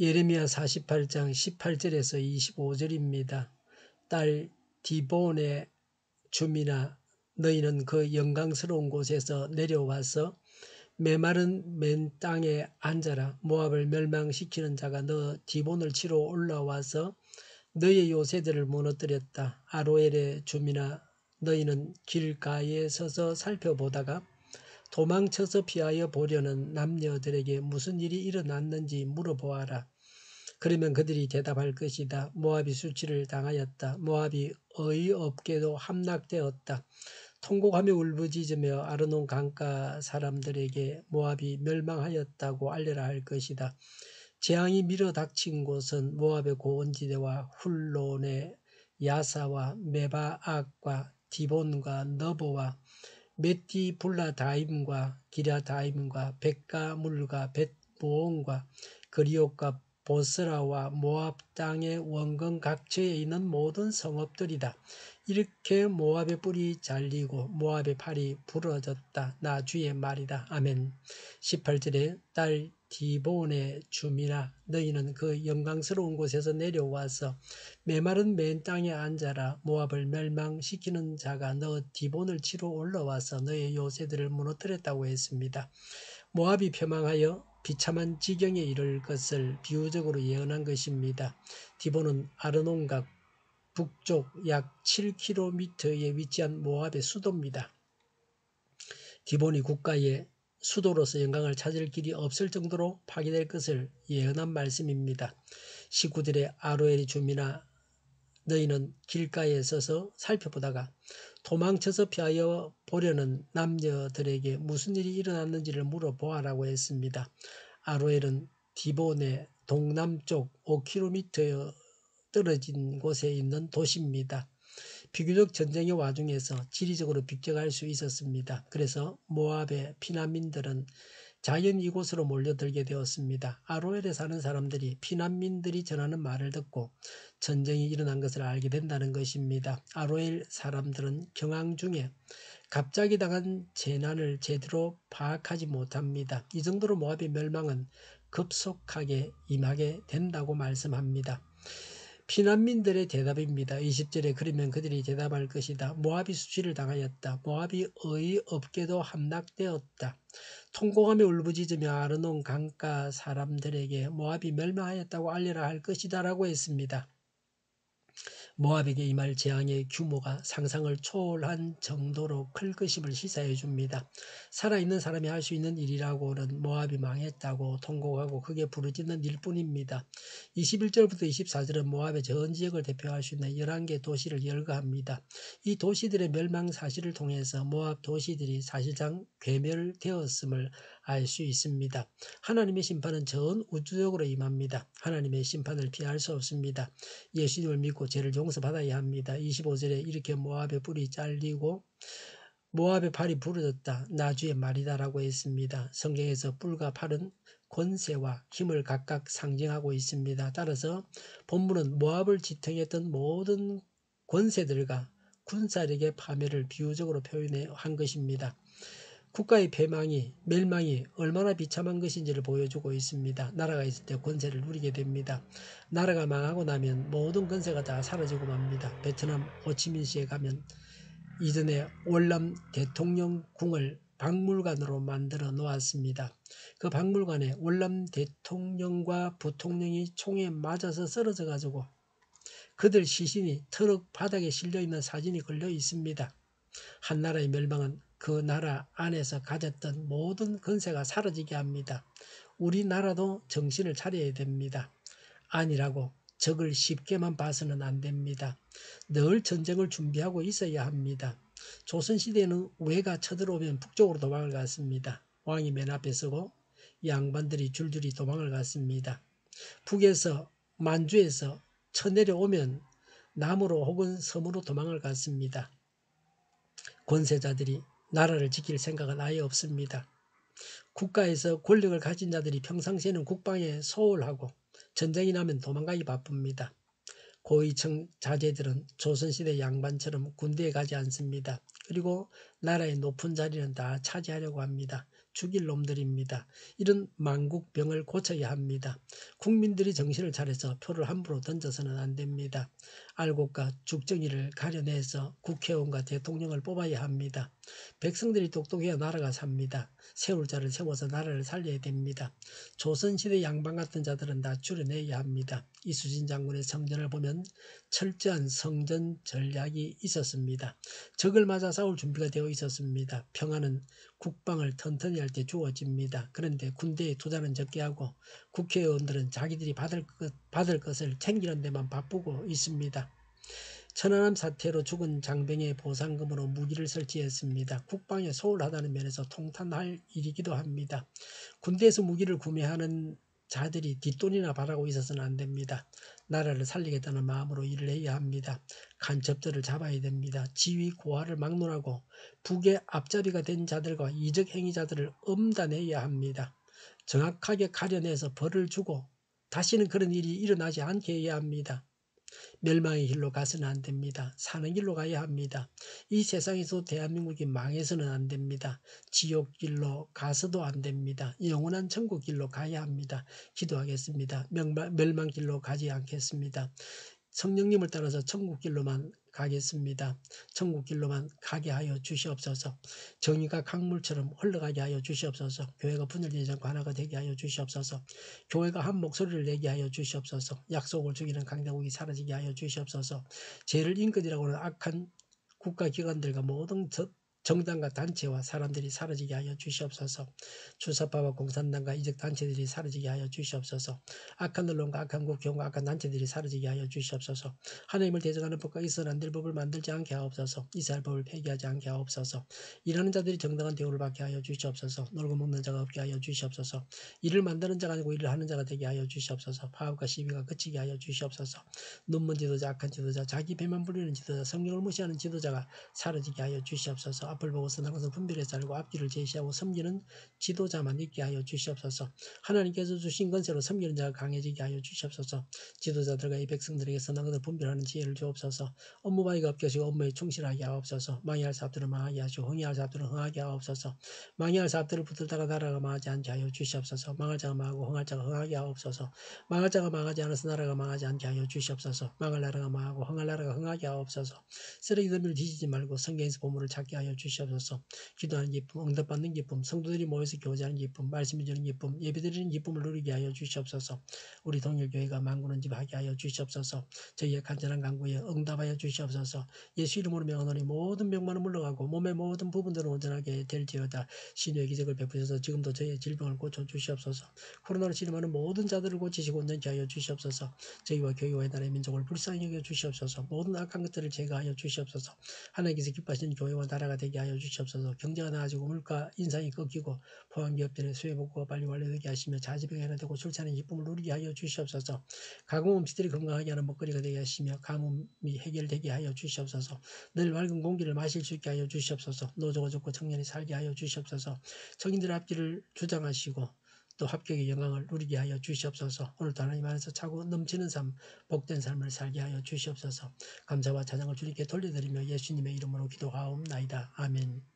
예레미야 48장 18절에서 25절입니다. 딸 디본의 주민아, 너희는 그 영광스러운 곳에서 내려와서 메마른 맨 땅에 앉아라. 모압을 멸망시키는 자가 너 디본을 치러 올라와서 너희의 요새들을 무너뜨렸다. 아로엘의 주민아, 너희는 길가에 서서 살펴보다가 도망쳐서 피하여 보려는 남녀들에게 무슨 일이 일어났는지 물어보아라. 그러면 그들이 대답할 것이다. 모압이 수치를 당하였다. 모압이 어이없게도 함락되었다. 통곡하며 울부짖으며 아르논 강가 사람들에게 모압이 멸망하였다고 알려라 할 것이다. 재앙이 밀어닥친 곳은 모압의 고원지대와 훌론의 야사와 메바악과 디본과 너보와 메띠블라다임과 기랴다임과 백가물과 벳보온과 그리옥과 보스라와 모압 땅의 원근 각처에 있는 모든 성읍들이다. 이렇게 모압의 뿔이 잘리고 모압의 팔이 부러졌다. 나 주의 말이다. 아멘. 18절에 딸 디본의 주민아, 너희는 그 영광스러운 곳에서 내려와서 메마른 맨 땅에 앉아라. 모압을 멸망시키는 자가 너 디본을 치러 올라와서 너의 요새들을 무너뜨렸다고 했습니다. 모압이 폐망하여 비참한 지경에 이를 것을 비유적으로 예언한 것입니다. 디본은 아르논강 북쪽 약 7km에 위치한 모압의 수도입니다. 디본이 국가의 수도로서 영광을 찾을 길이 없을 정도로 파괴될 것을 예언한 말씀입니다. 19절에 아로엘의 주민아, 너희는 길가에 서서 살펴보다가 도망쳐서 피하여 보려는 남녀들에게 무슨 일이 일어났는지를 물어보아라고 했습니다. 아로엘은 디본의 동남쪽 5km 떨어진 곳에 있는 도시입니다. 비교적 전쟁의 와중에서 지리적으로 빅적할 수 있었습니다. 그래서 모압의 피난민들은 자연히 이곳으로 몰려들게 되었습니다. 아로엘에 사는 사람들이 피난민들이 전하는 말을 듣고 전쟁이 일어난 것을 알게 된다는 것입니다. 아로엘 사람들은 경항 중에 갑자기 당한 재난을 제대로 파악하지 못합니다. 이 정도로 모압의 멸망은 급속하게 임하게 된다고 말씀합니다. 피난민들의 대답입니다. 20절에 그러면 그들이 대답할 것이다. 모압이 수치를 당하였다. 모압이 어이없게도 함락되었다. 통곡하며 울부짖으며 아르논 강가 사람들에게 모압이 멸망하였다고 알려라 할 것이다 라고 했습니다. 모압에게 임할 재앙의 규모가 상상을 초월한 정도로 클 것임을 시사해 줍니다. 살아있는 사람이 할 수 있는 일이라고는 모압이 망했다고 통곡하고 크게 부르짖는 일뿐입니다. 21절부터 24절은 모압의 전 지역을 대표할 수 있는 11개 도시를 열거합니다. 이 도시들의 멸망 사실을 통해서 모압 도시들이 사실상 괴멸되었음을 알 수 있습니다. 하나님의 심판은 전 우주적으로 임합니다. 하나님의 심판을 피할 수 없습니다. 예수님을 믿고 죄를 용서받아야 합니다. 25절에 이렇게 모압의 뿔이 잘리고 모압의 팔이 부러졌다. 나 주의 말이다라고 했습니다. 성경에서 뿔과 팔은 권세와 힘을 각각 상징하고 있습니다. 따라서 본문은 모압을 지탱했던 모든 권세들과 군사력의 파멸을 비유적으로 표현한 것입니다. 국가의 멸망이 얼마나 비참한 것인지를 보여주고 있습니다. 나라가 있을 때 권세를 누리게 됩니다. 나라가 망하고 나면 모든 권세가 다 사라지고 맙니다. 베트남 호치민시에 가면 이전에 월남 대통령궁을 박물관으로 만들어 놓았습니다. 그 박물관에 월남 대통령과 부통령이 총에 맞아서 쓰러져 가지고 그들 시신이 트럭 바닥에 실려있는 사진이 걸려 있습니다. 한 나라의 멸망은 그 나라 안에서 가졌던 모든 권세가 사라지게 합니다. 우리나라도 정신을 차려야 됩니다. 아니라고 적을 쉽게만 봐서는 안 됩니다. 늘 전쟁을 준비하고 있어야 합니다. 조선시대에는 외가 쳐들어오면 북쪽으로 도망을 갔습니다. 왕이 맨 앞에 서고 양반들이 줄줄이 도망을 갔습니다. 북에서 만주에서 쳐내려오면 남으로 혹은 섬으로 도망을 갔습니다. 권세자들이 나라를 지킬 생각은 아예 없습니다. 국가에서 권력을 가진 자들이 평상시에는 국방에 소홀하고 전쟁이 나면 도망가기 바쁩니다. 고위층 자제들은 조선시대 양반처럼 군대에 가지 않습니다. 그리고 나라의 높은 자리는 다 차지하려고 합니다. 죽일 놈들입니다. 이런 망국병을 고쳐야 합니다. 국민들이 정신을 차려서 표를 함부로 던져서는 안 됩니다. 알곡과 죽정이를 가려내서 국회의원과 대통령을 뽑아야 합니다. 백성들이 똑똑해야 나라가 삽니다. 세울 자를 세워서 나라를 살려야 됩니다. 조선시대 양반 같은 자들은 다 줄여내야 합니다. 이수진 장군의 성전을 보면 철저한 성전 전략이 있었습니다. 적을 맞아 싸울 준비가 되어 있었습니다. 평화는 국방을 튼튼히 할 때 주어집니다. 그런데 군대의 투자는 적게 하고 국회의원들은 자기들이 받을 것을 챙기는 데만 바쁘고 있습니다. 천안함 사태로 죽은 장병의 보상금으로 무기를 설치했습니다. 국방에 소홀하다는 면에서 통탄할 일이기도 합니다. 군대에서 무기를 구매하는 자들이 뒷돈이나 바라고 있어서는 안 됩니다. 나라를 살리겠다는 마음으로 일을 해야 합니다. 간첩들을 잡아야 됩니다. 지위 고하를 막론하고 북의 앞잡이가 된 자들과 이적 행위자들을 엄단해야 합니다. 정확하게 가려내서 벌을 주고 다시는 그런 일이 일어나지 않게 해야 합니다. 멸망의 길로 가서는 안 됩니다. 사는 길로 가야 합니다. 이 세상에서 대한민국이 망해서는 안 됩니다. 지옥 길로 가서도 안 됩니다. 영원한 천국 길로 가야 합니다. 기도하겠습니다. 멸망 길로 가지 않겠습니다. 성령님을 따라서 천국 길로만 가겠습니다. 천국 길로만 가게 하여 주시옵소서. 정의가 강물처럼 흘러가게 하여 주시옵소서. 교회가 분열되지 않고 하나가 되게 하여 주시옵소서. 교회가 한 목소리를 내게 하여 주시옵소서. 약속을 죽이는 강대국이 사라지게 하여 주시옵소서. 죄를 인권이라고 하는 악한 국가기관들과 모든 정당과 단체와 사람들이 사라지게 하여 주시옵소서. 주사파와 공산당과 이적 단체들이 사라지게 하여 주시옵소서. 악한 언론과 악한 국회의원과 악한 단체들이 사라지게 하여 주시옵소서. 하나님을 대적하는 법과 있어서는 안 될 법을 만들지 않게 하옵소서. 이스라엘 법을 폐기하지 않게 하옵소서. 일하는 자들이 정당한 대우를 받게 하여 주시옵소서. 놀고 먹는 자가 없게 하여 주시옵소서. 일을 만드는 자가 아니고 일을 하는 자가 되게 하여 주시옵소서. 파업과 시비가 그치게 하여 주시옵소서. 눈먼 지도자, 악한 지도자, 자기 배만 부리는 지도자, 성령을 무시하는 지도자가 사라지게 하여 주시옵소서. 앞을 보고 선한 것을 분별해서 알고 앞뒤를 제시하고 섬기는 지도자만 있게 하여 주시옵소서. 하나님께서 주신 권세로 섬기는 자가 강해지게 하여 주시옵소서. 지도자들과 이 백성들에게 선한 것을 분별하는 지혜를 주옵소서. 업무바위가 없게 하시고 업무에 충실하게 하옵소서. 망해할 사업들을 망하게 하시고 흥해할 사업들을 흥하게 하옵소서. 망해할 사업들을 붙들다가 나라가 망하지 않게 하여 주시옵소서. 망할 자가 망하고 흥할 자가 흥하게 하옵소서. 망할 자가 망하지 않아서 나라가 망하지 않게 하여 주시옵소서. 망할 나라가 망하고 흥할 나라가 흥하게 하옵소서. 쓰레기 더미를 뒤지지 말고 성경에서 보물을 찾게 하여 주시옵소서. 기도하는 기쁨, 응답받는 기쁨, 성도들이 모여서 교제하는 기쁨, 말씀을 주는 기쁨, 예배드리는 기쁨을 누리게 하여 주시옵소서. 우리 동일교회가 만군의 집 하게 하여 주시옵소서. 저희의 간절한 간구에 응답하여 주시옵소서. 예수 이름으로 명하노니 모든 병만은 물러가고 몸의 모든 부분들은 온전하게 될지어다. 신유의 기적을 베푸셔서 지금도 저희의 질병을 고쳐 주시옵소서. 코로나로 치료하는 모든 자들을 고치시고 온전케 하여 주시옵소서. 저희와 교회와 나라의 민족을 불쌍히 여겨 주시옵소서. 모든 악한 것들을 제거하여 주시옵소서. 하나님께서 기뻐하시는 교회와 나라가 되게 하여 주시옵소서. 경제가 나아지고 물가 인상이 꺾이고 포항기업들의 수혜복구가 빨리 완료되게 하시며 자지병이 해결되고 출산의 기쁨을 누리게 하여 주시옵소서. 가뭄 음식들이 건강하게 하는 먹거리가 되게 하시며 가뭄이 해결되게 하여 주시옵소서. 늘 맑은 공기를 마실 수 있게 하여 주시옵소서. 노조가 좋고 청년이 살게 하여 주시옵소서. 청인들의 앞길을 주장하시고 또 합격의 영광을 누리게 하여 주시옵소서. 오늘도 하나님 안에서 차고 넘치는 삶, 복된 삶을 살게 하여 주시옵소서. 감사와 찬양을 주님께 돌려드리며 예수님의 이름으로 기도하옵나이다. 아멘.